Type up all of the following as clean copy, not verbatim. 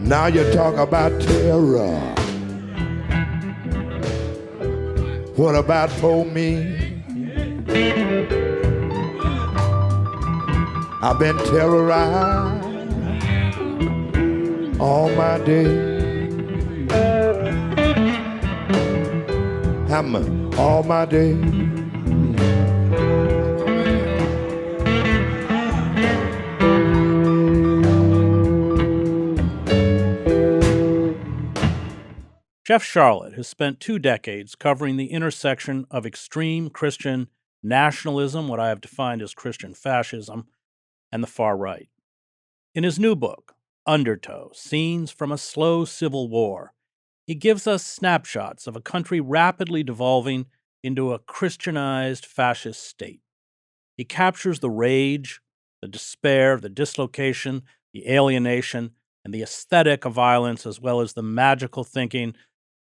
Now you talk about terror. What about for me? I've been terrorized all my day. All my day. Jeff Sharlet has spent 2 decades covering the intersection of extreme Christian nationalism, what I have defined as Christian fascism, and the far right. In his new book, Undertow, Scenes from a Slow Civil War, he gives us snapshots of a country rapidly devolving into a Christianized fascist state. He captures the rage, the despair, the dislocation, the alienation, and the aesthetic of violence, as well as the magical thinking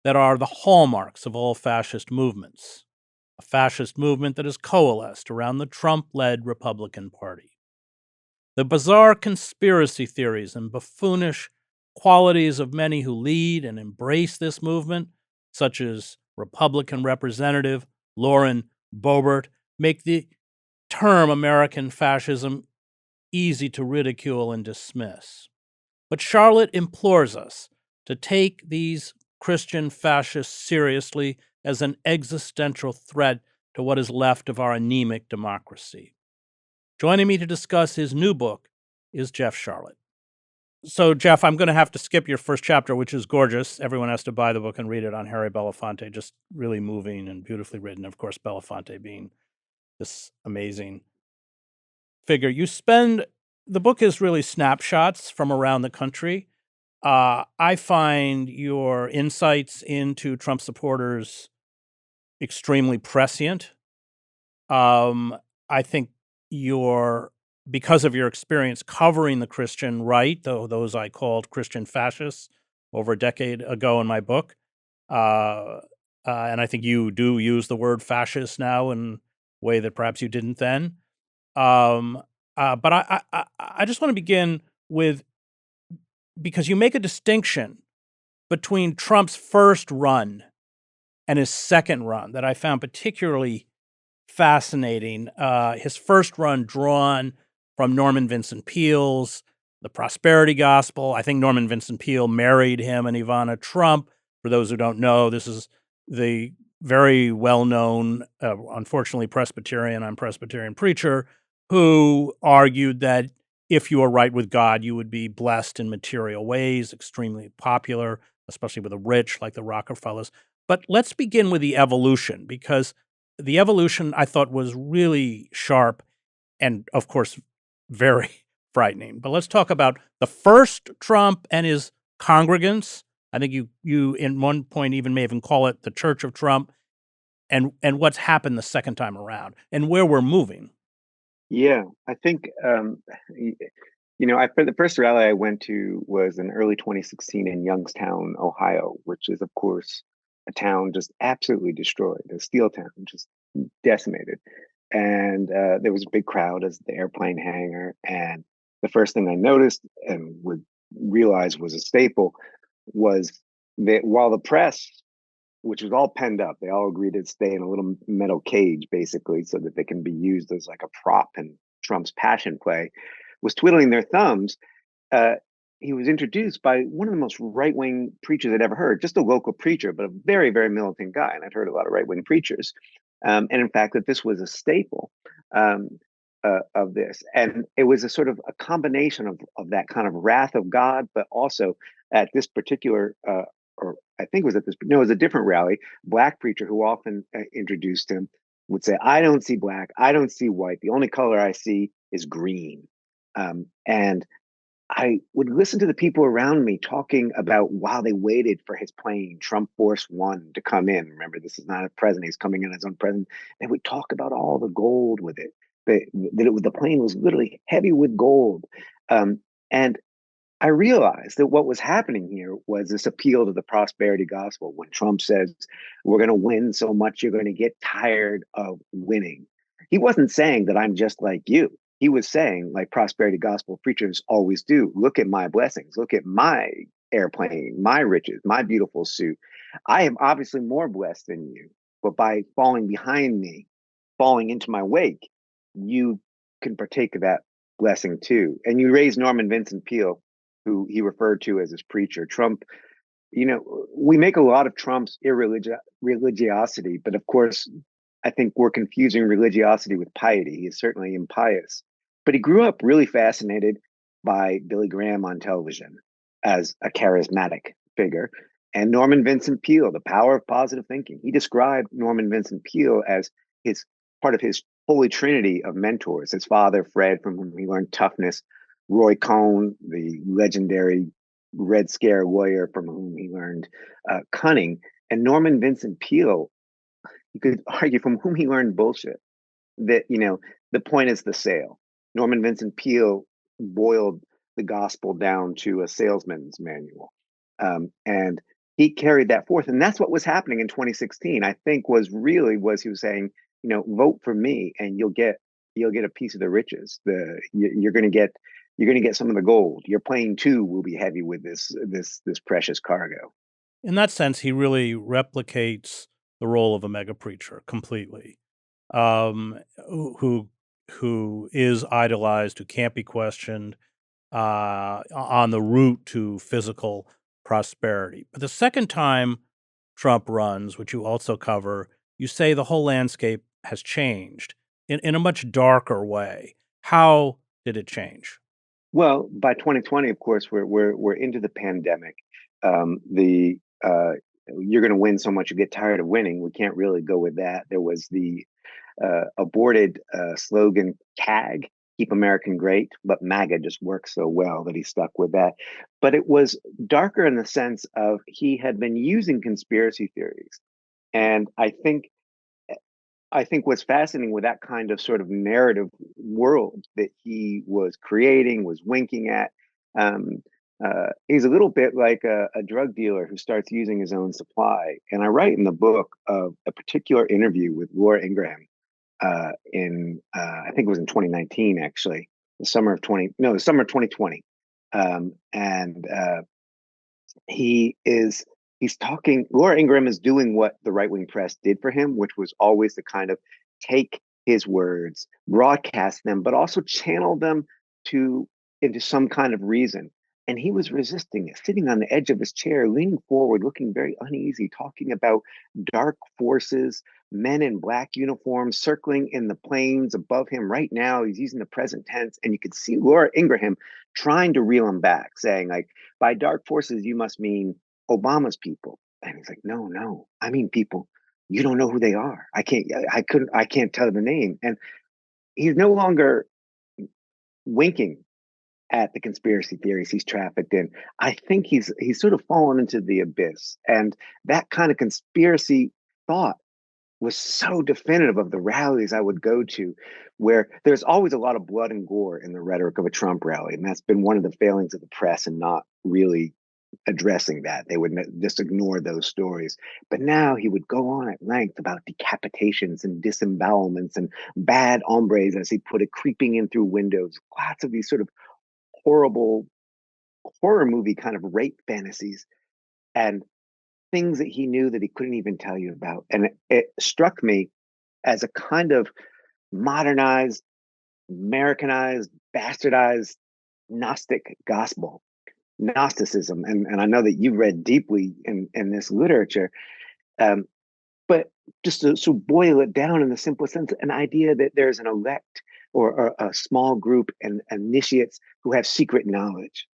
that are the hallmarks of all fascist movements. A fascist movement that has coalesced around the Trump-led Republican Party. The bizarre conspiracy theories and buffoonish qualities of many who lead and embrace this movement, such as Republican Representative Lauren Boebert, make the term American fascism easy to ridicule and dismiss. But Sharlet implores us to take these Christian fascists seriously as an existential threat to what is left of our anemic democracy. Joining me to discuss his new book is Jeff Sharlet. So, Jeff, I'm going to have to skip your first chapter, which is gorgeous. Everyone has to buy the book and read it, on Harry Belafonte. Just really moving and beautifully written. Of course, Belafonte being this amazing figure. The book is really snapshots from around the country. I find your insights into Trump supporters extremely prescient. I think because of your experience covering the Christian right, those I called Christian fascists over a decade ago in my book, and I think you do use the word fascist now in a way that perhaps you didn't then. But I just want to begin with, because you make a distinction between Trump's first run and his second run that I found particularly fascinating. His first run drawn from Norman Vincent Peale's The Prosperity Gospel. I think Norman Vincent Peale married him and Ivana Trump. For those who don't know, this is the very well-known, unfortunately I'm Presbyterian preacher, who argued that if you are right with God, you would be blessed in material ways, extremely popular, especially with the rich like the Rockefellers. But let's begin with the evolution, because the evolution I thought was really sharp and, of course, very frightening. But let's talk about the first Trump and his congregants. I think you in one point even may even call it the Church of Trump, and what's happened the second time around and where we're moving. Yeah, I think, the first rally I went to was in early 2016 in Youngstown, Ohio, which is, of course, a town just absolutely destroyed, a steel town, just decimated. And there was a big crowd as the airplane hangar. And the first thing I noticed and would realize was a staple was that while the press, which was all penned up, they all agreed to stay in a little metal cage, basically, so that they can be used as like a prop in Trump's passion play, was twiddling their thumbs. He was introduced by one of the most right-wing preachers I'd ever heard, just a local preacher, but a very, very militant guy. And I'd heard a lot of right-wing preachers. And in fact, that this was a staple of this. And it was a sort of a combination of that kind of wrath of God, but also at this particular or I think it was it was a different rally, Black preacher who often introduced him would say, I don't see black, I don't see white. The only color I see is green. And I would listen to the people around me talking about while they waited for his plane, Trump Force One, to come in. Remember, this is not a president, he's coming in as own president. They would talk about all the gold with it, the plane was literally heavy with gold. And I realized that what was happening here was this appeal to the prosperity gospel. When Trump says, we're going to win so much, you're going to get tired of winning. He wasn't saying that I'm just like you. He was saying, like prosperity gospel preachers always do, look at my blessings, look at my airplane, my riches, my beautiful suit. I am obviously more blessed than you, but by falling behind me, falling into my wake, you can partake of that blessing too. And you raise Norman Vincent Peale, who he referred to as his preacher. Trump, we make a lot of Trump's religiosity, but of course, I think we're confusing religiosity with piety. He is certainly impious, but he grew up really fascinated by Billy Graham on television as a charismatic figure. And Norman Vincent Peale, the power of positive thinking. He described Norman Vincent Peale as his part of his holy trinity of mentors. His father, Fred, from whom he learned toughness, Roy Cohn, the legendary Red Scare lawyer from whom he learned cunning, and Norman Vincent Peale, you could argue from whom he learned bullshit. That, the point is the sale. Norman Vincent Peale boiled the gospel down to a salesman's manual. And he carried that forth. And that's what was happening in 2016, I think, was he was saying, vote for me and you'll get a piece of the riches. You're gonna get some of the gold. Your plane too will be heavy with this precious cargo. In that sense, he really replicates the role of a mega preacher completely, um, who who is idolized, who can't be questioned, on the route to physical prosperity. But the second time Trump runs, which you also cover, you say the whole landscape has changed in a much darker way. How did it change? Well, by 2020, of course, we're into the pandemic. The You're going to win so much you get tired of winning. We can't really go with that. There was the aborted slogan "CAG," "Keep American Great," but MAGA just works so well that he stuck with that. But it was darker in the sense of he had been using conspiracy theories, and I think what's fascinating with that kind of sort of narrative world that he was creating, was winking at, he's a little bit like a drug dealer who starts using his own supply. And I write in the book of a particular interview with Laura Ingraham I think it was in 2019, actually, the summer of 2020. And he's talking. Laura Ingraham is doing what the right wing press did for him, which was always to kind of take his words, broadcast them, but also channel them to into some kind of reason. And he was resisting it, sitting on the edge of his chair, leaning forward, looking very uneasy, talking about dark forces, men in black uniforms circling in the planes above him. Right now, he's using the present tense, and you could see Laura Ingraham trying to reel him back, saying, like, by dark forces, you must mean Obama's people. And he's like, no, I mean people. You don't know who they are. I can't tell the name. And he's no longer winking at the conspiracy theories he's trafficked in. I think he's sort of fallen into the abyss. And that kind of conspiracy thought was so definitive of the rallies I would go to, where there's always a lot of blood and gore in the rhetoric of a Trump rally. And that's been one of the failings of the press and not really addressing that. They would just ignore those stories. But now he would go on at length about decapitations and disembowelments and bad hombres, as he put it, creeping in through windows. Lots of these sort of horrible horror movie kind of rape fantasies and things that he knew that he couldn't even tell you about. And it struck me as a kind of modernized, Americanized, bastardized Gnostic gospel, Gnosticism. And I know that you read deeply in this literature, but just to boil it down in the simplest sense, an idea that there's an elect or a small group and initiates who have secret knowledge,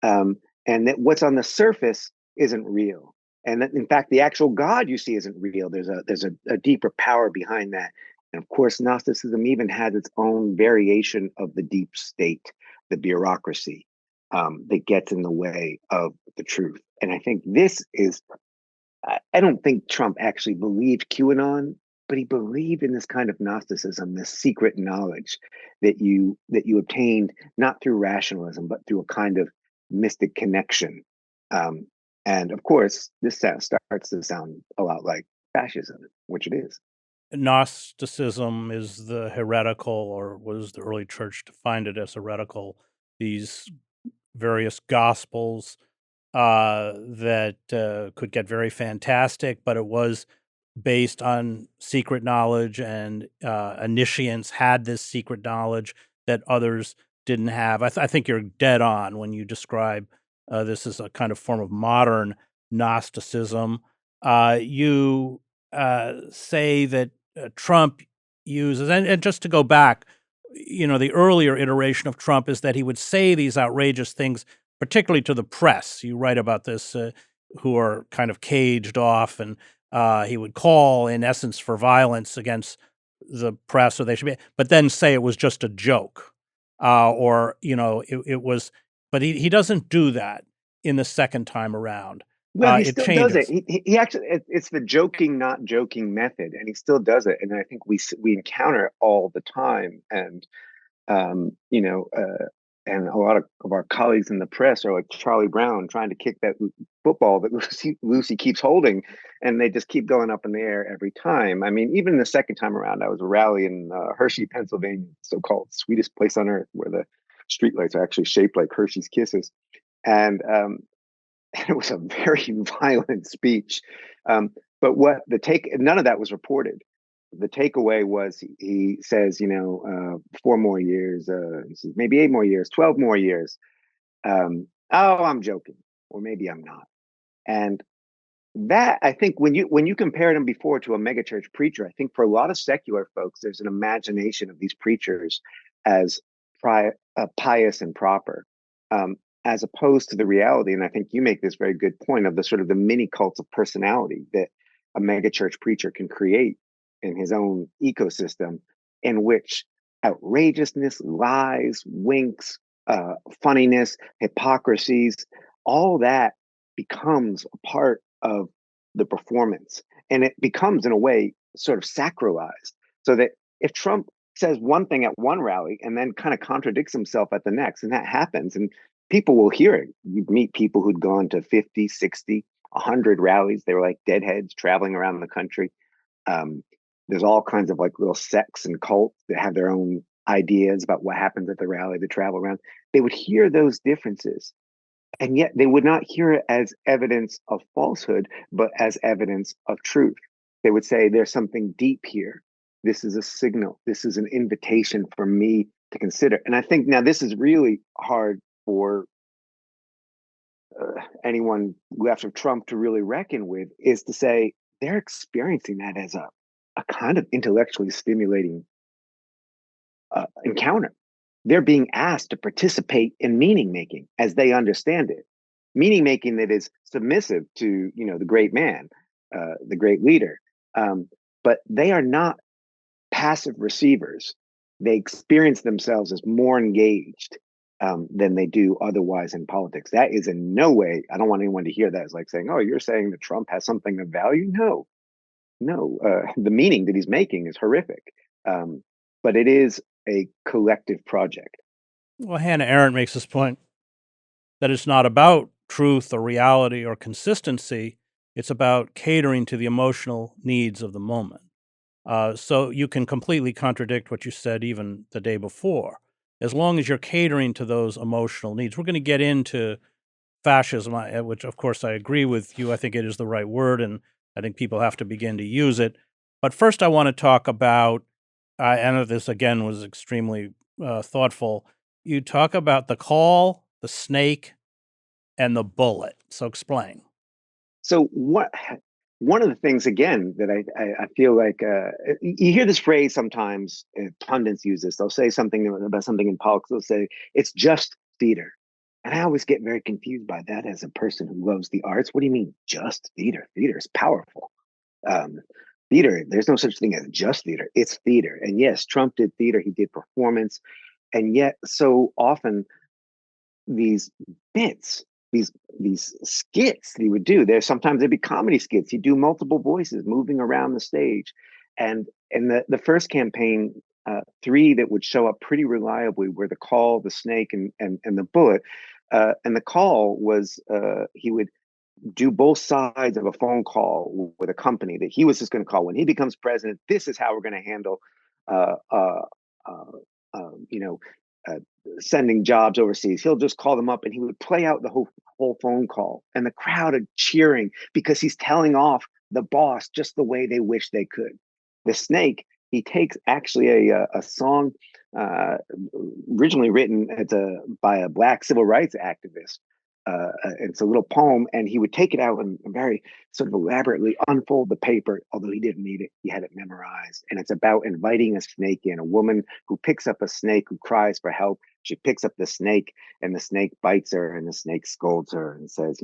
and that what's on the surface isn't real. And that, in fact, the actual God you see isn't real. There's a deeper power behind that. And of course, Gnosticism even has its own variation of the deep state, the bureaucracy, that gets in the way of the truth. And I think this is, I don't think Trump actually believed QAnon, but he believed in this kind of Gnosticism, this secret knowledge that you obtained not through rationalism, but through a kind of mystic connection. And of course, this starts to sound a lot like fascism, which it is. Gnosticism is the heretical, or was the early church defined it as heretical, these various gospels that could get very fantastic, but it was based on secret knowledge, and initiants had this secret knowledge that others didn't have. I think you're dead on when you describe this as a kind of form of modern Gnosticism. You say that Trump uses, and just to go back, the earlier iteration of Trump is that he would say these outrageous things, particularly to the press. You write about this, who are kind of caged off, and he would call, in essence, for violence against the press, or they should be, but then say it was just a joke, or it was. But he doesn't do that in the second time around. Well, he It still does it. changes. He actually, it's the joking, not joking method, and he still does it. And I think we encounter it all the time. And you know, and a lot of our colleagues in the press are like Charlie Brown trying to kick that football that Lucy keeps holding, and they just keep going up in the air every time. I mean, even the second time around, I was at a rally in Hershey, Pennsylvania, so-called sweetest place on earth, where the streetlights are actually shaped like Hershey's Kisses, and it was a very violent speech. But what the take, none of that was reported. The takeaway was he says, 4 more years, he says, maybe 8 more years, 12 more years. Oh, I'm joking, or maybe I'm not. And that, I think, when you compared him before to a megachurch preacher, I think for a lot of secular folks, there's an imagination of these preachers as pious and proper, as opposed to the reality. And I think you make this very good point of the sort of the mini cults of personality that a megachurch preacher can create in his own ecosystem, in which outrageousness, lies, winks, funniness, hypocrisies, all that becomes a part of the performance. And it becomes, in a way, sort of sacralized. So that if Trump says one thing at one rally and then kind of contradicts himself at the next, and that happens, and people will hear it. You meet people who'd gone to 50, 60, 100 rallies. They were like deadheads traveling around the country. There's all kinds of like little sects and cults that have their own ideas about what happens at the rally, they travel around. They would hear those differences, and yet they would not hear it as evidence of falsehood, but as evidence of truth. They would say, there's something deep here. This is a signal. This is an invitation for me to consider. And I think now this is really hard for anyone left of Trump to really reckon with, is to say they're experiencing that as a kind of intellectually stimulating encounter. They're being asked to participate in meaning making as they understand it, meaning making that is submissive to the great man, the great leader. But they are not passive receivers. They experience themselves as more engaged than they do otherwise in politics. That is in no way, I don't want anyone to hear that as like saying, oh, you're saying that Trump has something of value. No, the meaning that he's making is horrific. But it is a collective project. Well, Hannah Arendt makes this point that it's not about truth or reality or consistency. It's about catering to the emotional needs of the moment. So you can completely contradict what you said even the day before, as long as you're catering to those emotional needs. We're going to get into fascism, which of course I agree with you. I think it is the right word, and I think people have to begin to use it. But first I want to talk about, and this again was extremely thoughtful, you talk about the call, the snake, and the bullet. So explain. So one of the things, again, that I feel like you hear this phrase sometimes, pundits use this. They'll say something about something in politics. They'll say it's just theater, and I always get very confused by that as a person who loves the arts. What do you mean just theater? Theater is powerful. Theater, there's no such thing as just theater. It's theater, and yes, Trump did theater. He did performance, and yet so often these bits, these skits that he would do. There sometimes they'd be comedy skits. He'd do multiple voices moving around the stage, and in the first campaign, three that would show up pretty reliably were the call, the snake, and the bullet. And the call was he would do both sides of a phone call with a company that he was just going to call when he becomes president. This is how we're going to handle, uh, uh, you know, sending jobs overseas. He'll just call them up and he would play out the whole phone call, and the crowd are cheering because he's telling off the boss just the way they wish they could. The Snake, he takes actually a song originally written by a Black civil rights activist. It's a little poem, and he would take it out and very sort of elaborately unfold the paper, although he didn't need it. He had it memorized. And it's about inviting a snake in, a woman who picks up a snake who cries for help. She picks up the snake, and the snake bites her, and the snake scolds her and says,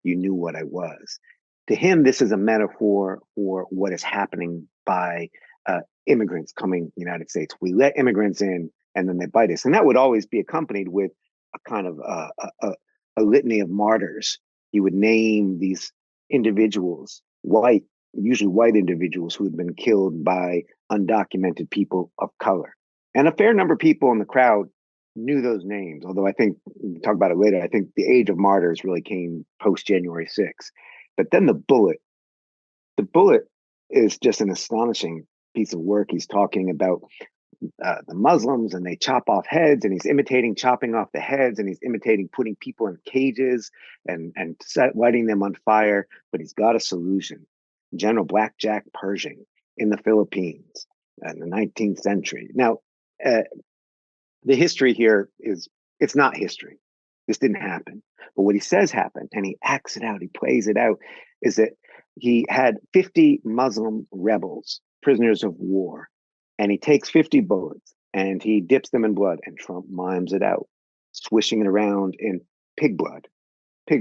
you knew what I was. To him, this is a metaphor for what is happening by immigrants coming to the United States. We let immigrants in, and then they bite us. And that would always be accompanied with a kind of a litany of martyrs. He would name these individuals, usually white individuals, who had been killed by undocumented people of color. And a fair number of people in the crowd knew those names, although I think, we'll talk about it later, I think the age of martyrs really came post January 6th. But then the bullet is just an astonishing piece of work. He's talking about the Muslims, and they chop off heads, and he's imitating chopping off the heads, and he's imitating putting people in cages and lighting them on fire. But he's got a solution. General Blackjack Pershing in the Philippines in the 19th century. Now, the history here it's not history. This didn't happen. But what he says happened, and he acts it out, he plays it out, is that he had 50 Muslim rebels, prisoners of war, and he takes 50 bullets and he dips them in blood, and Trump mimes it out, swishing it around in pig blood. They're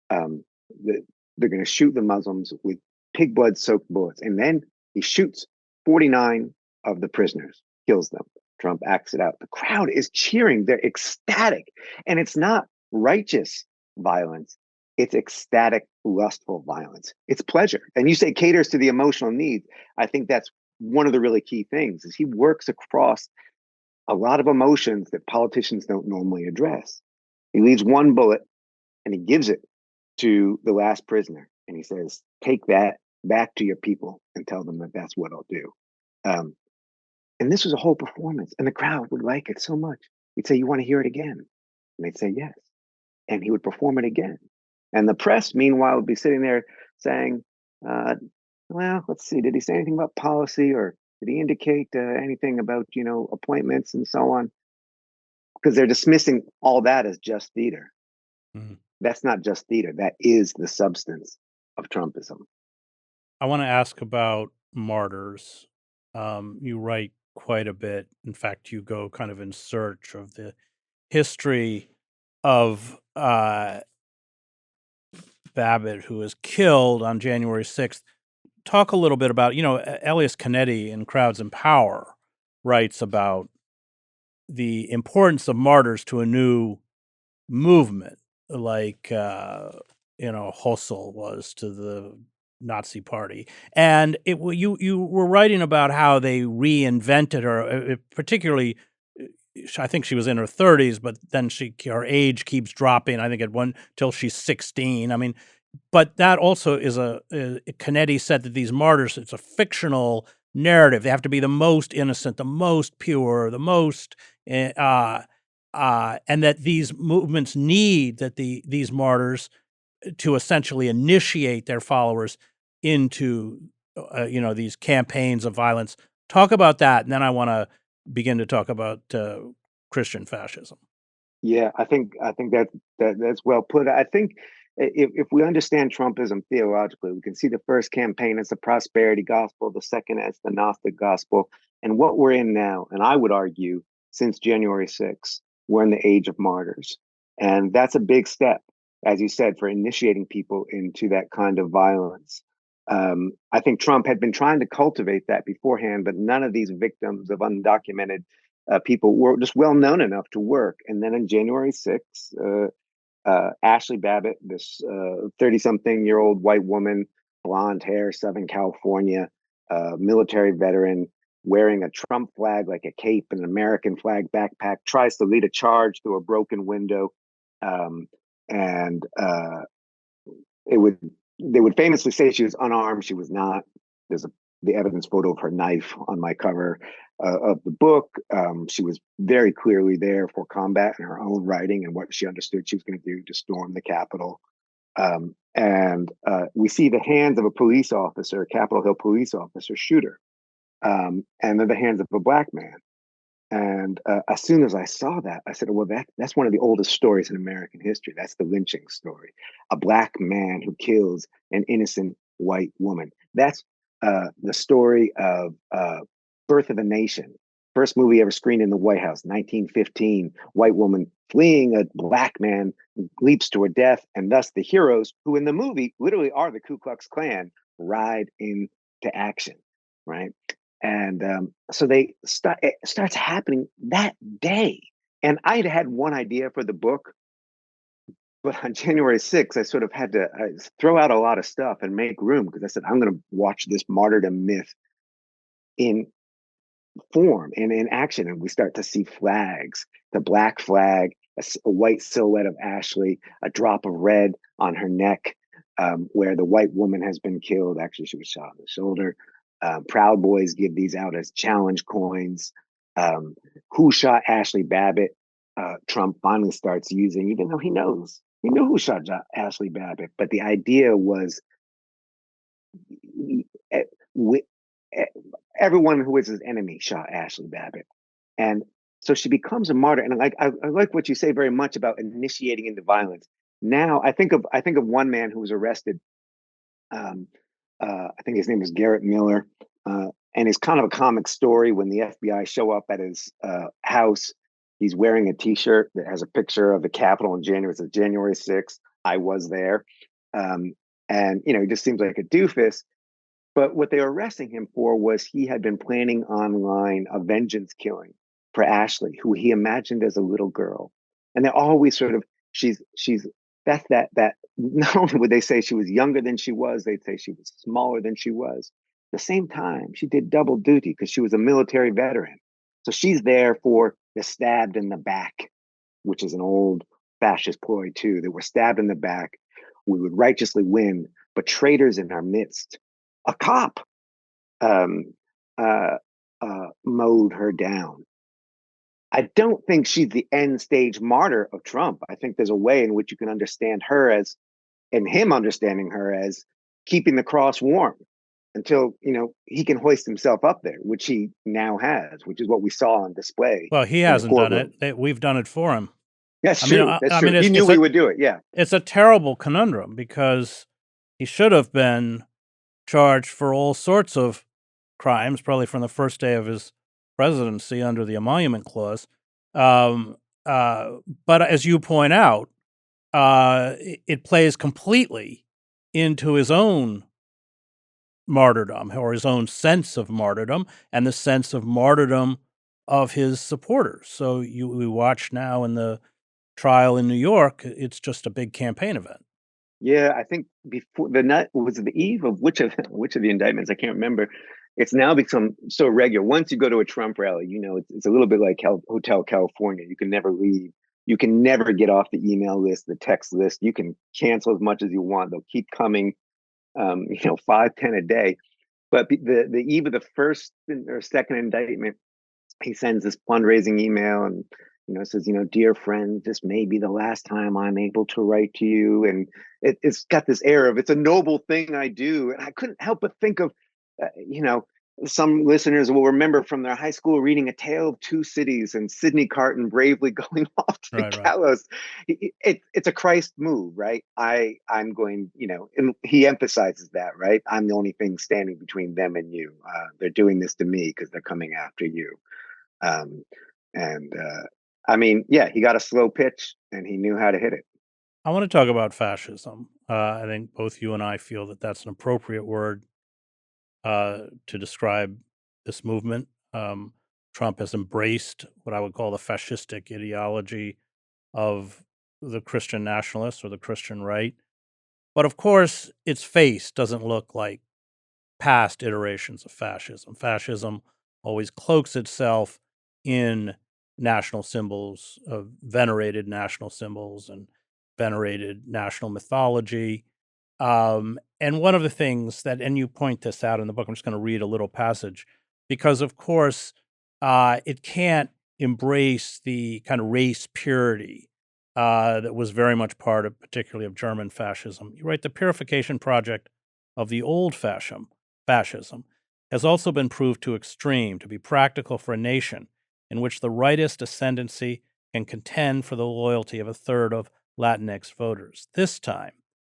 going to shoot the Muslims with pig blood soaked bullets. And then he shoots 49 of the prisoners, kills them. Trump acts it out. The crowd is cheering. They're ecstatic. And it's not righteous violence. It's ecstatic, lustful violence. It's pleasure. And you say caters to the emotional needs. I think that's one of the really key things, is he works across a lot of emotions that politicians don't normally address. He leaves one bullet and he gives it to the last prisoner. And he says, take that back to your people and tell them that that's what I'll do. And this was a whole performance, and the crowd would like it so much. He'd say, you want to hear it again? And they'd say, yes. And he would perform it again. And the press, meanwhile, would be sitting there saying, well, let's see, did he say anything about policy, or did he indicate anything about, appointments and so on? Because they're dismissing all that as just theater. Mm-hmm. That's not just theater. That is the substance of Trumpism. I want to ask about martyrs. You write quite a bit. In fact, you go kind of in search of the history of Boebert, who was killed on January 6th. Talk a little bit about, Elias Canetti in Crowds and Power writes about the importance of martyrs to a new movement, like, Husserl was to the Nazi Party. And you were writing about how they reinvented her, particularly, I think she was in her 30s, but then her age keeps dropping, I think till she's 16. I mean, but that also is Canetti said that these martyrs, it's a fictional narrative. They have to be the most innocent, the most pure, the most, and that these movements need these martyrs to essentially initiate their followers into, these campaigns of violence. Talk about that, and then I want to begin to talk about Christian fascism. Yeah, I think that's well put. I think if we understand Trumpism theologically, we can see the first campaign as the prosperity gospel, the second as the Gnostic gospel, and what we're in now. And I would argue, since January 6th, we're in the age of martyrs, and that's a big step, as you said, for initiating people into that kind of violence. I think Trump had been trying to cultivate that beforehand, but none of these victims of undocumented people were just well known enough to work. And then on January 6th, Ashley Babbitt, this 30-something-year-old white woman, blonde hair, Southern California, military veteran, wearing a Trump flag like a cape and an American flag backpack, tries to lead a charge through a broken window. They would famously say she was unarmed. She was not. There's the evidence photo of her knife on my cover. of the book. She was very clearly there for combat in her own writing and what she understood she was going to do to storm the Capitol. And we see the hands of a police officer, a Capitol Hill police officer, shoot her. And they're the hands of a black man. And as soon as I saw that, I said, well, that's one of the oldest stories in American history. That's the lynching story. A black man who kills an innocent white woman. That's the story of Birth of a Nation. First movie ever screened in the White House, 1915. White woman fleeing a black man, leaps to her death. And thus the heroes, who in the movie literally are the Ku Klux Klan, ride into action, right? And so it starts happening that day. And I'd had one idea for the book, but on January 6th, I sort of had to throw out a lot of stuff and make room because I said, I'm going to watch this martyrdom myth in form and in action. And we start to see flags, the black flag, a white silhouette of Ashley, a drop of red on her neck, where the white woman has been killed. Actually, she was shot in the shoulder. Proud Boys give these out as challenge coins. Who shot Ashley Babbitt? Trump finally starts using, even though he knew who shot Ashley Babbitt, but the idea was everyone who was his enemy shot Ashley Babbitt. And so she becomes a martyr. And I like what you say very much about initiating into violence. Now I think of one man who was arrested. I think his name is Garrett Miller. And it's kind of a comic story when the FBI show up at his house. He's wearing a T-shirt that has a picture of the Capitol in January. It says January 6th. I was there. And, he just seems like a doofus. But what they were arresting him for was he had been planning online a vengeance killing for Ashley, who he imagined as a little girl. And they're always sort of, that's that not only would they say she was younger than she was, they'd say she was smaller than she was. At the same time, she did double duty because she was a military veteran. So she's there for the stabbed in the back, which is an old fascist ploy too, that we're stabbed in the back. We would righteously win, but traitors in our midst. A cop mowed her down. I don't think she's the end stage martyr of Trump. I think there's a way in which you can understand her as, and him understanding her as, keeping the cross warm until he can hoist himself up there, which he now has, which is what we saw on display. Well, he hasn't done it. We've done it for him. That's true. That's true. He knew we would do it. Yeah. It's a terrible conundrum because he should have been charged for all sorts of crimes, probably from the first day of his presidency under the Emolument Clause. But as you point out, it plays completely into his own martyrdom, or his own sense of martyrdom, and the sense of martyrdom of his supporters. So we watch now in the trial in New York, it's just a big campaign event. Yeah, I think before the eve of which of the indictments, I can't remember. It's now become so regular. Once you go to a Trump rally, it's a little bit like Hotel California. You can never leave. You can never get off the email list, the text list. You can cancel as much as you want. They'll keep coming, 5, 10 a day. But the eve of the first or second indictment, he sends this fundraising email and says, dear friend, this may be the last time I'm able to write to you. And it's got this air of, it's a noble thing I do. And I couldn't help but think of, some listeners will remember from their high school reading A Tale of Two Cities and Sidney Carton bravely going off to the gallows. It's a Christ move, right? I'm going, and he emphasizes that, right? I'm the only thing standing between them and you. They're doing this to me because they're coming after you. He got a slow pitch and he knew how to hit it. I want to talk about fascism. I think both you and I feel that that's an appropriate word to describe this movement. Trump has embraced what I would call the fascistic ideology of the Christian nationalists or the Christian right. But of course, its face doesn't look like past iterations of fascism. Fascism always cloaks itself in national symbols, of venerated national symbols and venerated national mythology. And one of the things that, and you point this out in the book, I'm just going to read a little passage, because of course, it can't embrace the kind of race purity that was very much part of, particularly of German fascism. You write, the purification project of the old fascism has also been proved too extreme to be practical for a nation in which the rightist ascendancy can contend for the loyalty of a third of Latinx voters. This time,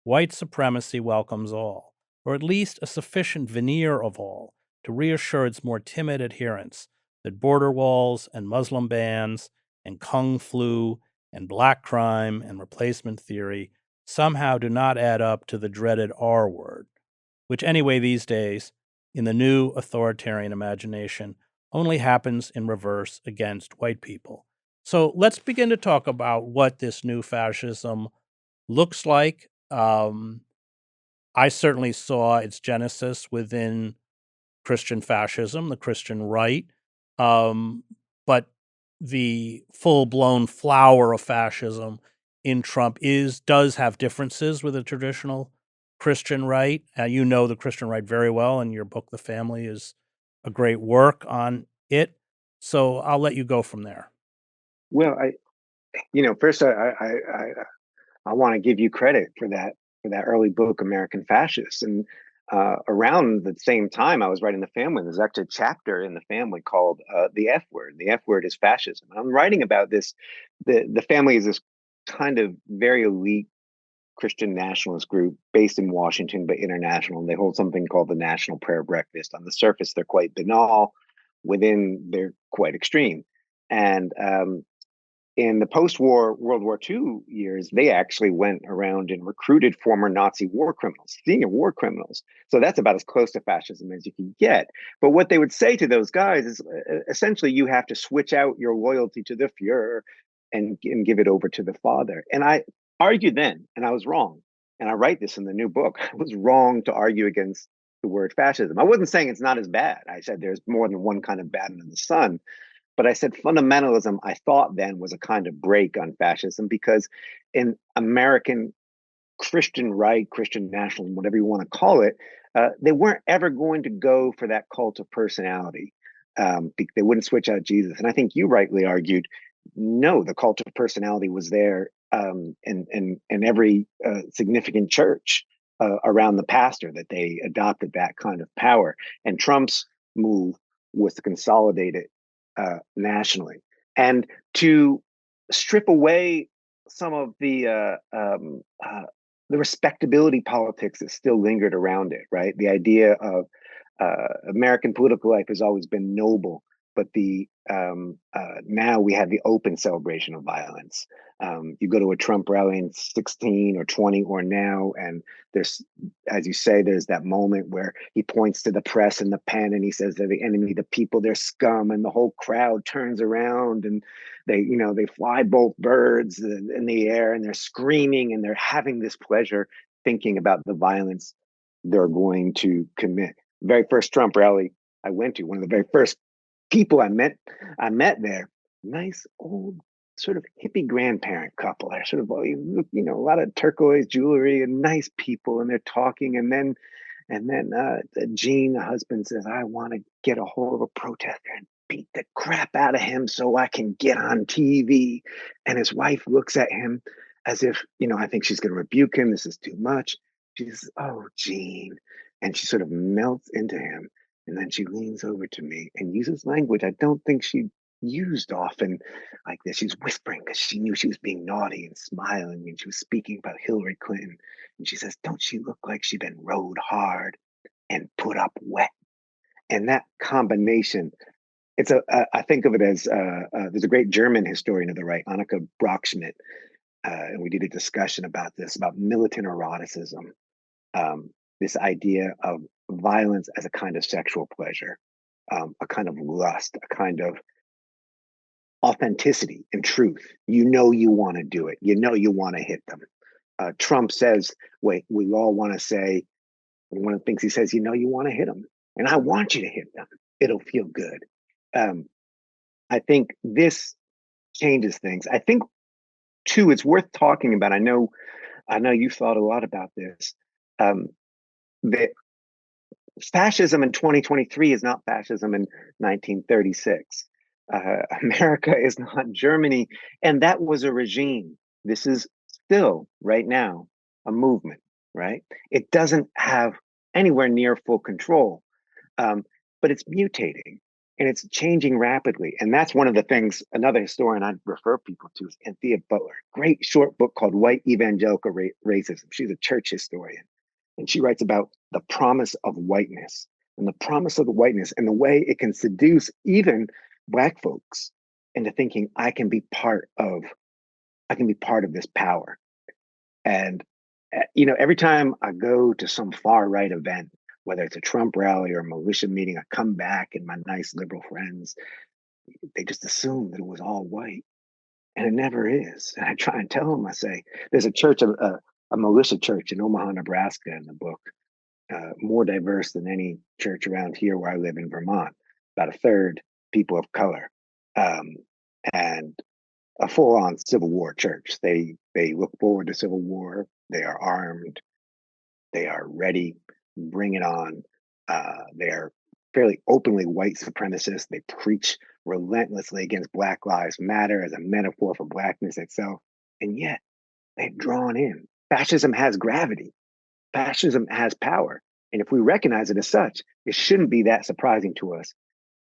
white supremacy welcomes all, or at least a sufficient veneer of all, to reassure its more timid adherents that border walls and Muslim bans and Kung flu and black crime and replacement theory somehow do not add up to the dreaded R word, which anyway these days, in the new authoritarian imagination, only happens in reverse against white people. So let's begin to talk about what this new fascism looks like. I certainly saw its genesis within Christian fascism, the Christian right, but the full-blown flower of fascism in Trump does have differences with the traditional Christian right. You know the Christian right very well, and your book, The Family, is a great work on it. So I'll let you go from there. Well, first I want to give you credit for that early book, American Fascists. And around the same time I was writing The Family, there's actually a chapter in The Family called The F Word. The F Word is fascism. And I'm writing about this. The Family is this kind of very elite Christian nationalist group based in Washington, but international. And they hold something called the National Prayer Breakfast. On the surface, they're quite banal. Within, they're quite extreme. And in the post-war World War II years, they actually went around and recruited former Nazi war criminals, senior war criminals. So that's about as close to fascism as you can get. But what they would say to those guys is essentially, you have to switch out your loyalty to the Fuhrer and give it over to the Father. And I argued then, and I was wrong. And I write this in the new book. I was wrong to argue against the word fascism. I wasn't saying it's not as bad. I said there's more than one kind of bad under the sun. But I said fundamentalism, I thought then, was a kind of break on fascism, because in American Christian right, Christian nationalism, whatever you want to call it, they weren't ever going to go for that cult of personality. They wouldn't switch out Jesus. And I think you rightly argued, no, the cult of personality was there in every significant church around the pastor, that they adopted that kind of power. And Trump's move was to consolidate it nationally, and to strip away some of the respectability politics that still lingered around it. Right, the idea of American political life has always been noble, but now we have the open celebration of violence. You go to a Trump rally in 16 or 20 or now, and there's, as you say, there's that moment where he points to the press and the pen and he says they're the enemy, the people, they're scum, and the whole crowd turns around and they fly both birds in the air and they're screaming and they're having this pleasure thinking about the violence they're going to commit. The very first Trump rally I went to, one of the very first people I met there, nice old sort of hippie grandparent couple. They're sort of, a lot of turquoise jewelry and nice people, and they're talking. And then Gene, the husband, says, "I want to get a hold of a protester and beat the crap out of him so I can get on TV." And his wife looks at him as if, I think she's going to rebuke him. This is too much. She says, "Oh, Gene." And she sort of melts into him. And then she leans over to me and uses language I don't think she used often like this. She's whispering because she knew she was being naughty, and smiling, and she was speaking about Hillary Clinton. And she says, "Don't she look like she's been rode hard and put up wet?" And that combination, I think of it as there's a great German historian of the right, Annika Brockschmidt, and we did a discussion about this, about militant eroticism, this idea of violence as a kind of sexual pleasure, a kind of lust, a kind of authenticity and truth. You want to do it. You want to hit them. Trump says, wait, we all want to say, one of the things he says, you want to hit them. And I want you to hit them. It'll feel good. I think this changes things. I think, too, it's worth talking about. I know you've thought a lot about this. That fascism in 2023 is not fascism in 1936. America is not Germany, and that was a regime. This is still, right now, a movement, right? It doesn't have anywhere near full control, but it's mutating and it's changing rapidly. And that's one of the things, another historian I'd refer people to is Anthea Butler, great short book called White Evangelical Racism. She's a church historian. And she writes about the promise of whiteness and the promise of the whiteness and the way it can seduce even Black folks into thinking I can be part of this power. And every time I go to some far right event, whether it's a Trump rally or a militia meeting, I come back and my nice liberal friends, they just assume that it was all white. And it never is. And I try and tell them, I say, there's a church, a militia church in Omaha, Nebraska in the book, more diverse than any church around here where I live in Vermont, about a third people of color, and a full-on Civil War church. They look forward to Civil War. They are armed. They are ready. Bring it on. They are fairly openly white supremacists. They preach relentlessly against Black Lives Matter as a metaphor for Blackness itself. And yet they've drawn in. Fascism has gravity. Fascism has power. And if we recognize it as such, it shouldn't be that surprising to us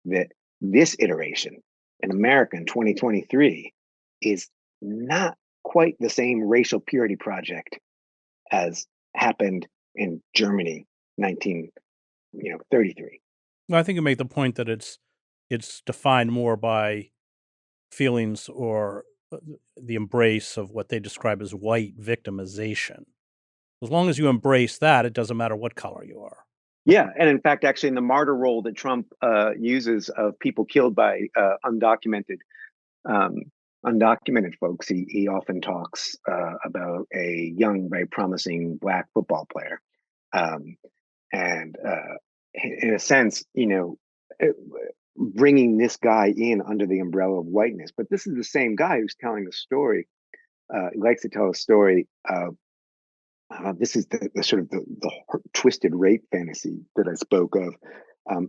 that this iteration in America in 2023 is not quite the same racial purity project as happened in Germany 1933. I think you make the point that it's defined more by feelings or the embrace of what they describe as white victimization. As long as you embrace that, it doesn't matter what color you are. Yeah, and in fact, actually, in the martyr role that Trump uses of people killed by undocumented folks, he often talks about a young, very promising Black football player, and in a sense, bringing this guy in under the umbrella of whiteness. But this is the same guy who's telling the story. He likes to tell a story of. This is the sort of the twisted rape fantasy that I spoke of.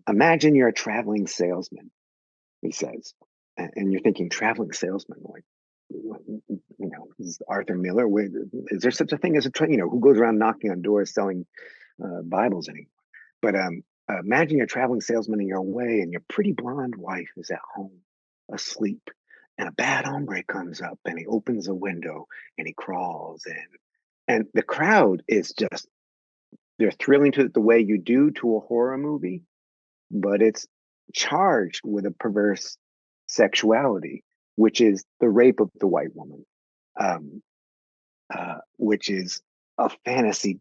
Imagine you're a traveling salesman, he says, and you're thinking traveling salesman, like, is Arthur Miller? Is there such a thing as who goes around knocking on doors selling Bibles anymore? But imagine you're a traveling salesman and you're away, and your pretty blonde wife is at home asleep, and a bad hombre comes up and he opens a window and he crawls in. And the crowd is just, they're thrilling to it the way you do to a horror movie, but it's charged with a perverse sexuality, which is the rape of the white woman, which is a fantasy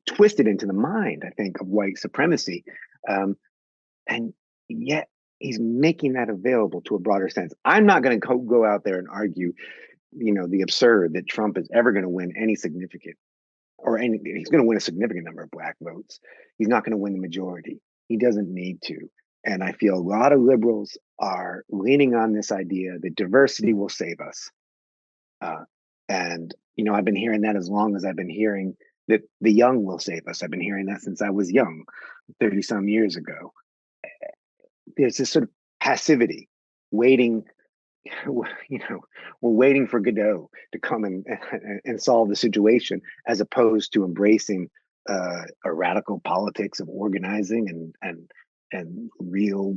twisted into the mind, I think, of white supremacy. And yet he's making that available to a broader sense. I'm not going to go out there and argue the absurd that Trump is ever going to win any significant he's going to win a significant number of Black votes. He's not going to win the majority. He doesn't need to. And I feel a lot of liberals are leaning on this idea that diversity will save us. And I've been hearing that as long as I've been hearing that the young will save us. I've been hearing that since I was young, 30 some years ago. There's this sort of passivity, waiting. We're waiting for Godot to come and solve the situation, as opposed to embracing a radical politics of organizing and real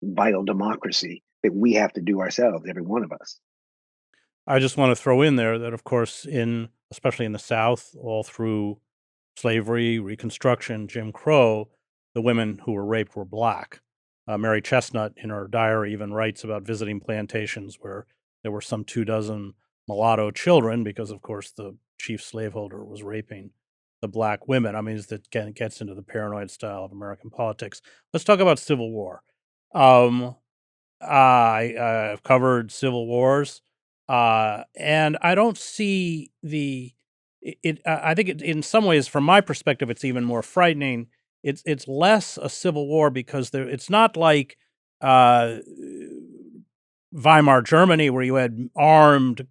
vital democracy that we have to do ourselves, every one of us. I just want to throw in there that, of course, especially in the South, all through slavery, Reconstruction, Jim Crow, the women who were raped were Black. Mary Chestnut, in her diary, even writes about visiting plantations where there were some 24 mulatto children because, of course, the chief slaveholder was raping the Black women. I mean, that gets into the paranoid style of American politics. Let's talk about Civil War. I've covered Civil Wars, and I don't see I think in some ways, from my perspective, it's even more frightening. It's less a civil war because it's not like Weimar Germany, where you had armed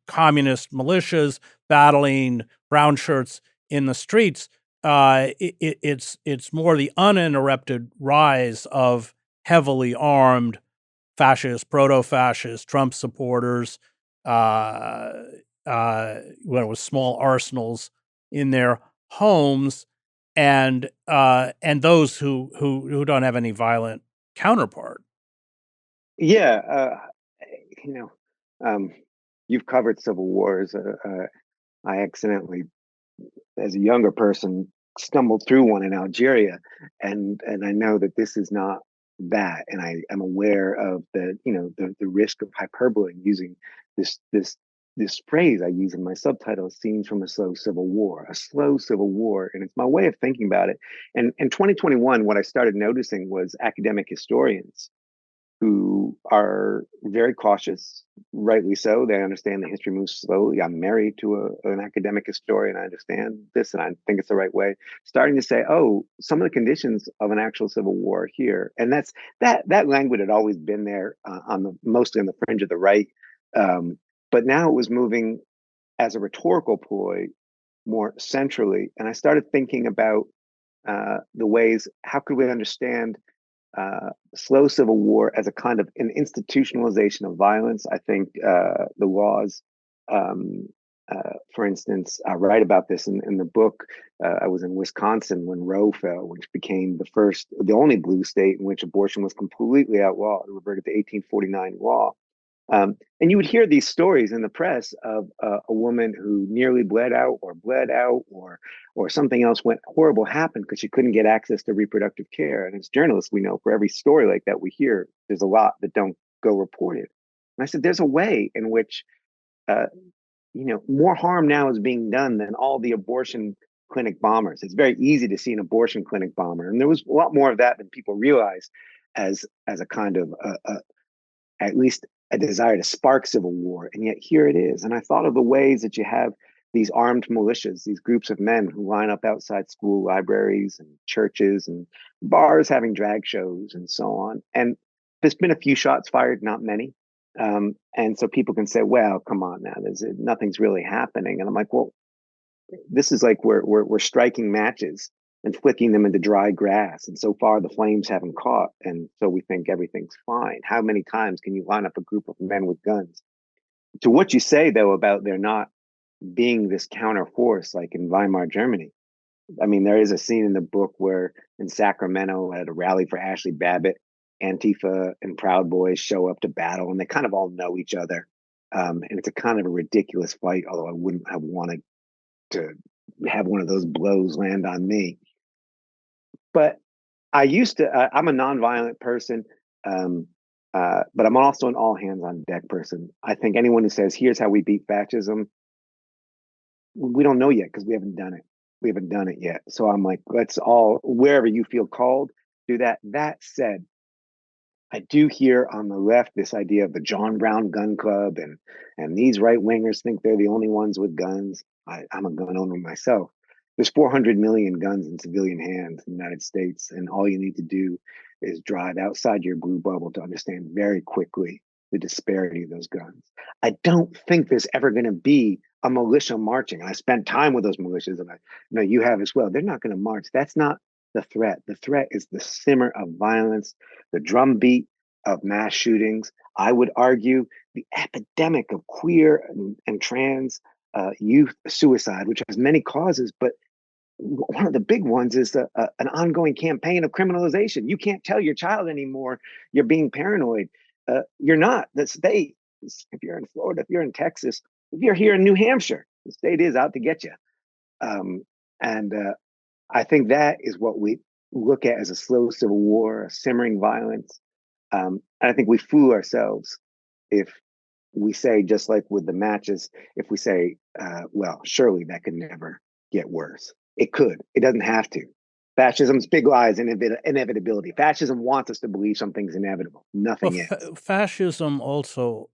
communist militias battling brown shirts in the streets. it's more the uninterrupted rise of heavily armed fascists, proto-fascists, Trump supporters, when it was small arsenals in their homes, and those who don't have any violent counterpart. Yeah, you know, you've covered civil wars. I accidentally, as a younger person, stumbled through one in Algeria, and I know that this is not that, and I am aware of the risk of hyperbole using this phrase I use in my subtitle, "Scenes from a Slow Civil War," a slow civil war, and it's my way of thinking about it. And in 2021, what I started noticing was academic historians who are very cautious, rightly so. They understand the history moves slowly. I'm married to an academic historian. I understand this and I think it's the right way. Starting to say, oh, some of the conditions of an actual civil war are here. And that language had always been there mostly on the fringe of the right. But now it was moving as a rhetorical ploy more centrally. And I started thinking about the ways, how could we understand slow civil war as a kind of an institutionalization of violence. I think the laws, for instance, I write about this in the book. I was in Wisconsin when Roe fell, which became the only blue state in which abortion was completely outlawed. It reverted to 1849 law. And you would hear these stories in the press of a woman who nearly bled out, or something else went horrible happened because she couldn't get access to reproductive care. And as journalists, we know for every story like that we hear, there's a lot that don't go reported. And I said, there's a way in which, uh, more harm now is being done than all the abortion clinic bombers. It's very easy to see an abortion clinic bomber, and there was a lot more of that than people realize, as a kind of at least a desire to spark civil war. And yet here it is. And I thought of the ways that you have these armed militias, these groups of men who line up outside school libraries and churches and bars having drag shows and so on. And there's been a few shots fired, not many. And so people can say, well, come on now, nothing's really happening. And I'm like, well, this is like we're striking matches and flicking them into dry grass. And so far, the flames haven't caught. And so we think everything's fine. How many times can you line up a group of men with guns? To what you say, though, about there not being this counter force like in Weimar Germany. I mean, there is a scene in the book where in Sacramento at a rally for Ashley Babbitt, Antifa and Proud Boys show up to battle, and they kind of all know each other. And it's a kind of a ridiculous fight, although I wouldn't have wanted to have one of those blows land on me. But I'm a nonviolent person, but I'm also an all hands on deck person. I think anyone who says, here's how we beat fascism, we don't know yet because we haven't done it. We haven't done it yet. So I'm like, let's all, wherever you feel called, do that. That said, I do hear on the left this idea of the John Brown gun club, and these right wingers think they're the only ones with guns. I'm a gun owner myself. There's 400 million guns in civilian hands in the United States, and all you need to do is drive outside your blue bubble to understand very quickly the disparity of those guns. I don't think there's ever going to be a militia marching. And I spent time with those militias, and I know you have as well. They're not going to march. That's not the threat. The threat is the simmer of violence, the drumbeat of mass shootings. I would argue the epidemic of queer and trans youth suicide, which has many causes, but one of the big ones is an ongoing campaign of criminalization. You can't tell your child anymore you're being paranoid. You're not. The state, if you're in Florida, if you're in Texas, if you're here in New Hampshire, the state is out to get you. And I think that is what we look at as a slow civil war, a simmering violence. And I think we fool ourselves if we say, just like with the matches, if we say, well, surely that could never get worse. It could. It doesn't have to. Fascism's big lie is inevitability. Fascism wants us to believe something's inevitable. Nothing is. Fascism also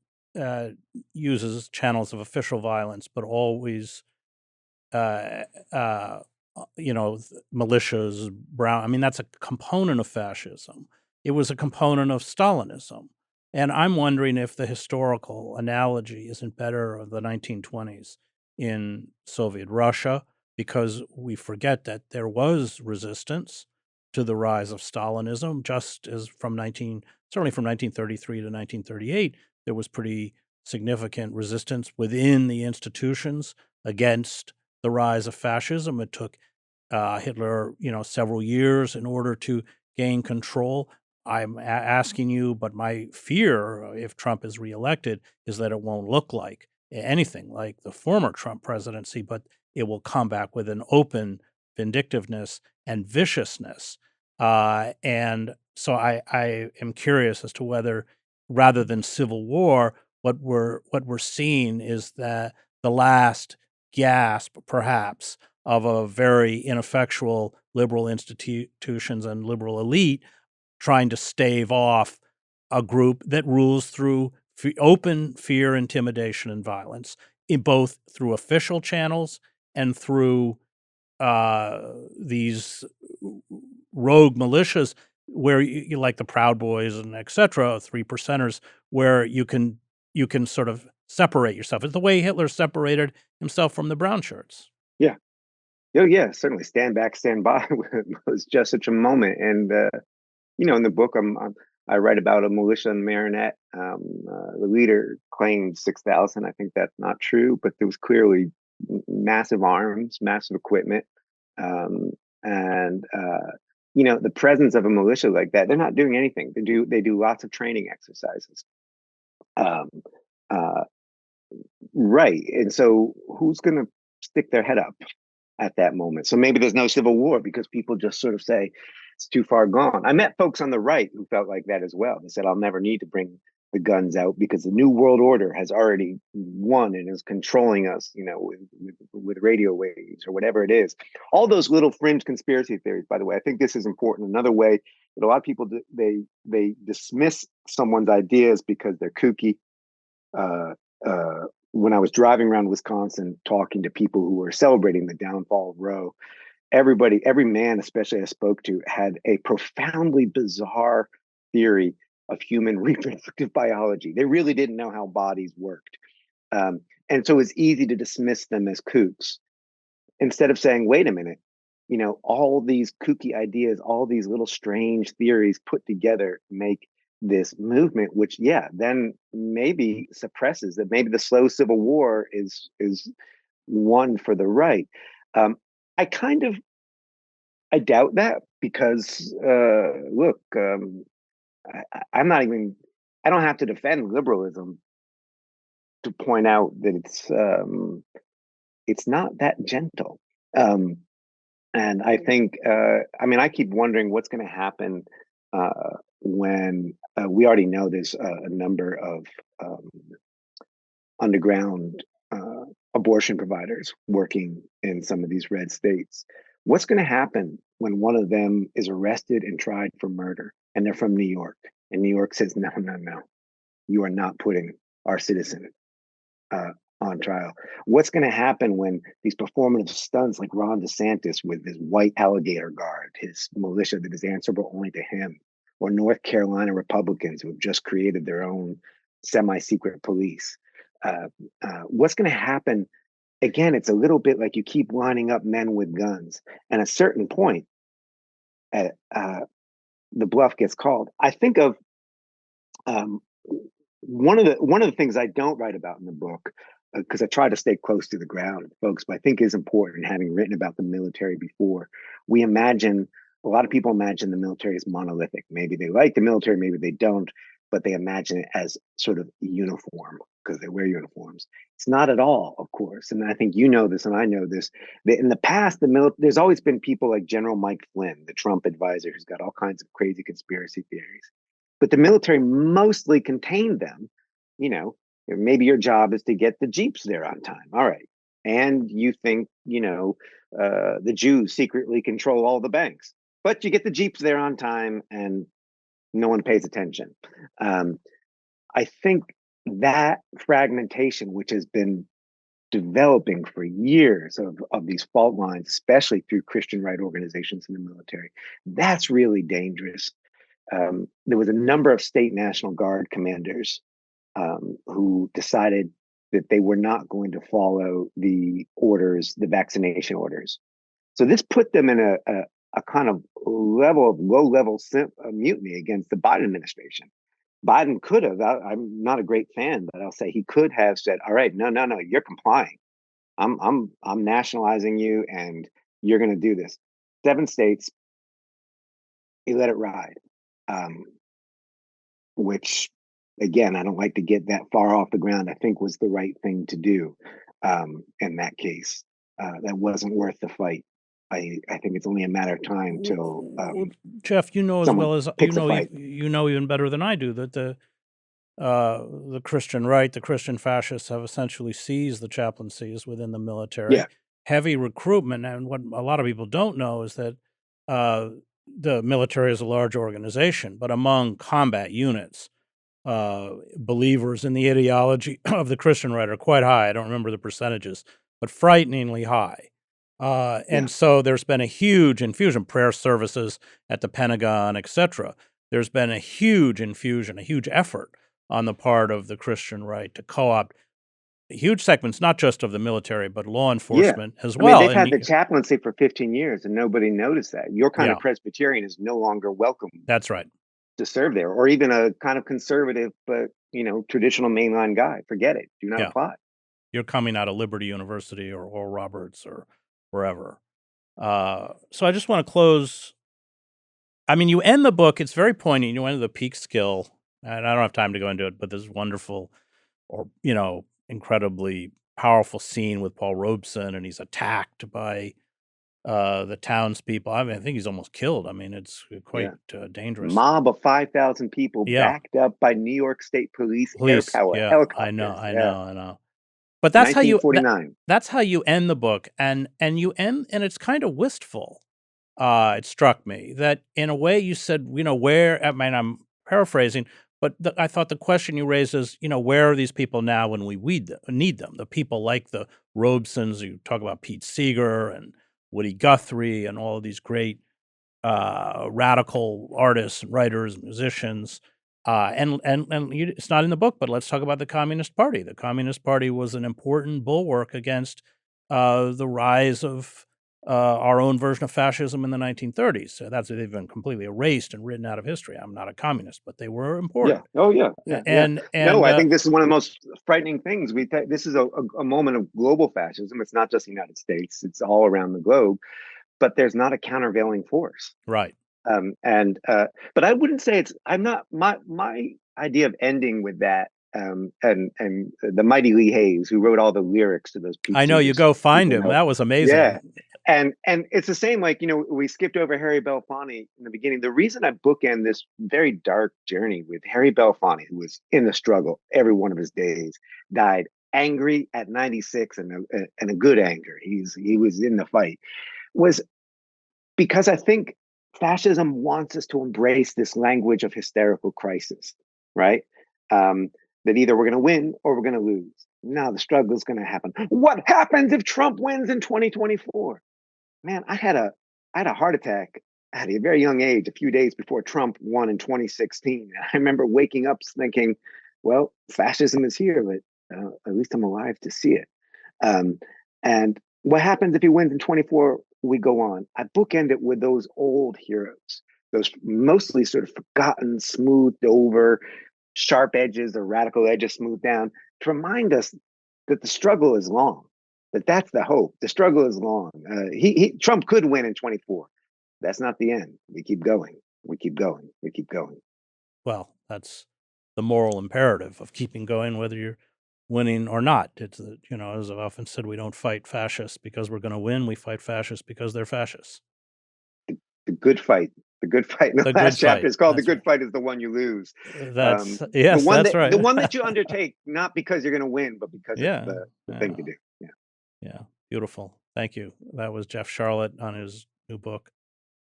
uses channels of official violence, but always, militias, Brown. I mean, that's a component of fascism. It was a component of Stalinism. And I'm wondering if the historical analogy isn't better of the 1920s in Soviet Russia, because we forget that there was resistance to the rise of Stalinism, just as certainly from 1933 to 1938, there was pretty significant resistance within the institutions against the rise of fascism. It took Hitler, several years in order to gain control. I'm asking you, but my fear, if Trump is reelected, is that it won't look like anything like the former Trump presidency, but it will come back with an open vindictiveness and viciousness. And so I am curious as to whether, rather than civil war, what we're seeing is that the last gasp, perhaps, of a very ineffectual liberal institutions and liberal elite trying to stave off a group that rules through open fear, intimidation, and violence, in both through official channels and through these rogue militias where you like the Proud Boys and etc., 3%ers, where you can sort of separate yourself. It's the way Hitler separated himself from the brown shirts. Yeah. Oh, yeah, certainly. Stand back, stand by was just such a moment. And, in the book, I write about a militia in Marinette. The leader claimed 6,000. I think that's not true, but there was clearly massive arms, massive equipment. And the presence of a militia like that, they're not doing anything. They do lots of training exercises. Um, uh, right. And so who's going to stick their head up at that moment? So maybe there's no civil war because people just sort of say it's too far gone. I met folks on the right who felt like that as well. They said, I'll never need to bring the guns out because the new world order has already won and is controlling us, with radio waves or whatever it is. All those little fringe conspiracy theories, by the way, I think this is important. Another way that a lot of people, they dismiss someone's ideas because they're kooky. When I was driving around Wisconsin talking to people who were celebrating the downfall of Roe, every man, especially I spoke to, had a profoundly bizarre theory of human reproductive biology. They really didn't know how bodies worked. And so it's easy to dismiss them as kooks instead of saying, wait a minute, all these kooky ideas, all these little strange theories put together make this movement, which, then maybe suppresses that. Maybe the slow civil war is won for the right. I doubt that because look, I'm not even. I don't have to defend liberalism to point out that it's not that gentle. And I think, I keep wondering what's going to happen when we already know there's a number of underground abortion providers working in some of these red states. What's going to happen when one of them is arrested and tried for murder and they're from New York and New York says, no, you are not putting our citizen on trial? What's going to happen when these performative stunts like Ron DeSantis with his white alligator guard, his militia that is answerable only to him, or North Carolina Republicans who have just created their own semi-secret police? What's going to happen? Again, it's a little bit like you keep lining up men with guns, and at a certain point, the bluff gets called. I think of one of the things I don't write about in the book, because I try to stay close to the ground, folks, but I think is important, having written about the military before. A lot of people imagine the military as monolithic. Maybe they like the military, maybe they don't, but they imagine it as sort of uniform because they wear uniforms. It's not at all, of course. And I think you know this and I know this, that in the past, there's always been people like General Mike Flynn, the Trump advisor, who's got all kinds of crazy conspiracy theories. But the military mostly contained them. Maybe your job is to get the Jeeps there on time. All right. And you think, the Jews secretly control all the banks, but you get the Jeeps there on time and no one pays attention. I think that fragmentation, which has been developing for years of these fault lines, especially through Christian right organizations in the military, that's really dangerous. There was a number of state National Guard commanders who decided that they were not going to follow the orders, the vaccination orders. So this put them in a kind of low-level mutiny against the Biden administration. Biden could have, I'm not a great fan, but I'll say he could have said, all right, no, you're complying. I'm nationalizing you and you're going to do this. 7 states, he let it ride, which, again, I don't like to get that far off the ground. I think was the right thing to do in that case. That wasn't worth the fight. I think it's only a matter of time till Jeff, you know as well as picks a fight. you know even better than I do that the Christian right, the Christian fascists have essentially seized the chaplaincies within the military. Yeah. Heavy recruitment, and what a lot of people don't know is that the military is a large organization, but among combat units, believers in the ideology of the Christian right are quite high. I don't remember the percentages, but frighteningly high. And so there's been a huge infusion, prayer services at the Pentagon, etc. There's been a huge infusion, a huge effort on the part of the Christian right to co-opt huge segments, not just of the military, but law enforcement as well. I mean, they've had the chaplaincy for 15 years and nobody noticed that. Your kind of Presbyterian is no longer welcome. That's right. To serve there, or even a kind of conservative, but, traditional mainline guy. Forget it. Do not apply. You're coming out of Liberty University or Roberts or wherever. So I just want to close. I mean, you end the book, it's very poignant. You end the peak skill, and I don't have time to go into it, but this wonderful or, incredibly powerful scene with Paul Robeson, and he's attacked by the townspeople. I mean, I think he's almost killed. I mean, it's quite dangerous. Mob of 5,000 people backed up by New York State Police air power helicopters. I know. But that's how you that's how you end the book, and you end, and it's kind of wistful. It struck me that in a way you said, where. I mean, I'm paraphrasing, but I thought the question you raised is, where are these people now when we need them? The people like the Robesons. You talk about Pete Seeger and Woody Guthrie and all of these great radical artists, writers, musicians. It's not in the book, but let's talk about the Communist Party. The Communist Party was an important bulwark against the rise of our own version of fascism in the 1930s. So they've been completely erased and written out of history. I'm not a communist, but they were important. Yeah. Oh, yeah. And I think this is one of the most frightening things. This is a moment of global fascism. It's not just the United States; it's all around the globe. But there's not a countervailing force, right? But I wouldn't say it's. I'm not my idea of ending with that. And the mighty Lee Hayes, who wrote all the lyrics to those pieces. I know, you go find him. That was amazing. Yeah. And it's the same, like, we skipped over Harry Belafonte in the beginning. The reason I bookend this very dark journey with Harry Belafonte, who was in the struggle every one of his days, died angry at 96 and a good anger. He was in the fight, was because I think fascism wants us to embrace this language of hysterical crisis, right? That either we're going to win or we're going to lose. Now the struggle is going to happen. What happens if Trump wins in 2024? Man, I had a heart attack at a very young age, a few days before Trump won in 2016. I remember waking up thinking, well, fascism is here, but at least I'm alive to see it. And what happens if he wins in 24? We go on. I bookend it with those old heroes, those mostly sort of forgotten, smoothed over, sharp edges or radical edges smoothed down, to remind us that the struggle is long, that's the hope. The struggle is long. Trump could win in 24. That's not the end. We keep going. We keep going. We keep going. Well, that's the moral imperative of keeping going, whether you're winning or not. It's, as I've often said, we don't fight fascists because we're going to win. We fight fascists because they're fascists. The good fight. The good fight. The last chapter is called "The Good Fight is the One You Lose." That's right. The one that you undertake, not because you're going to win, but because it's the thing to do. Yeah. Beautiful. Thank you. That was Jeff Sharlet on his new book,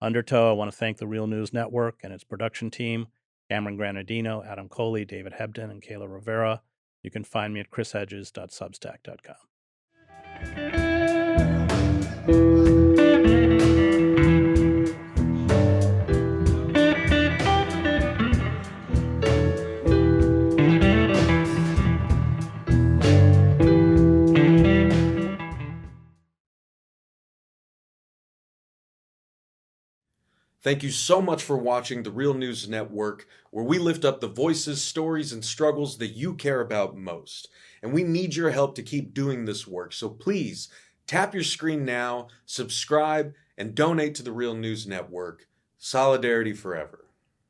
Undertow. I want to thank the Real News Network and its production team, Cameron Granadino, Adam Coley, David Hebden, and Kayla Rivera. You can find me at chrishedges.substack.com. Thank you so much for watching The Real News Network, where we lift up the voices, stories, and struggles that you care about most. And we need your help to keep doing this work, so please tap your screen now, subscribe, and donate to The Real News Network. Solidarity forever.